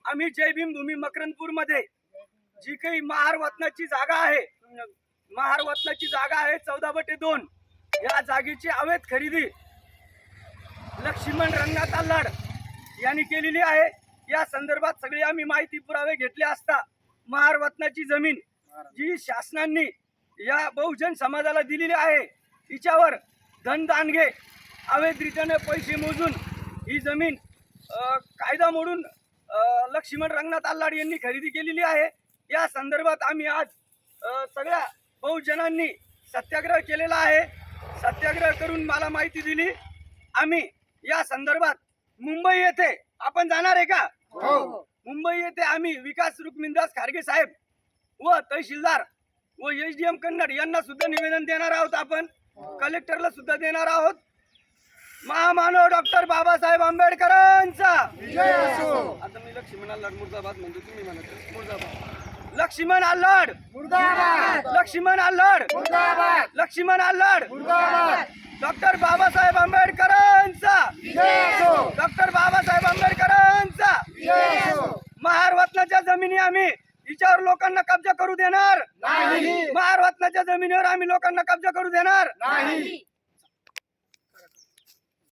आम्ही जय भीम भूमी मकरंदपूर मध्ये जी काही महारवतनाची जागा आहे, महारवतनाची जागा आहे 14/2, या जागेची अवैध खरेदी लक्ष्मण रंगनाथ आल्हाड यांनी केलेली आहे। या संदर्भात सगळी आम्ही माहिती पुरावे घेतले असता महारवतनाची जमीन जी शासनाने या बहुजन समाजाला दिलेली आहे, तिच्यावर धनदानगे अवैधरित्याने पैसे मोजून ही जमीन कायदा मोडून लक्ष्मण रंगनाथ आल्हाड यांनी खरेदी केलेली आहे। या संदर्भात आम्ही आज सगळ्या बहुजनांनी सत्याग्रह केलेला आहे। सत्याग्रह करून मला माहिती दिली। आम्ही या संदर्भात मुंबई येथे आपण जाणार आहे का? हो। मुंबई येथे आम्ही विकास रुक्मिणदास खारगे साहेब व तहसीलदार व एसडीएम कन्नड यांना सुद्धा निवेदन देणार आहोत। आपण कलेक्टरला सुद्धा देणार आहोत। महामानव डॉक्टर बाबासाहेब आंबेडकरांचा विजय असो। आता मी लक्ष्मण आल्हाड मुर्दाबाद म्हणतो, तुम्ही म्हणत मुर्दाबाद। लक्ष्मण आल्हाड मुर्दाबाद, लक्ष्मण आल्हाड मुर्दाबाद, लक्ष्मण आल्हाड मुर्दाबाद। डॉक्टर बाबासाहेब आंबेडकरांचा विजय असो, डॉक्टर बाबासाहेब आंबेडकरांचा विजय असो। महारवतनाच्या जमिनी आम्ही हिच्यावर लोकांना कब्जा करू देणार नाही, महारवतनाच्या जमिनीवर आम्ही लोकांना कब्जा करू देणार नाही।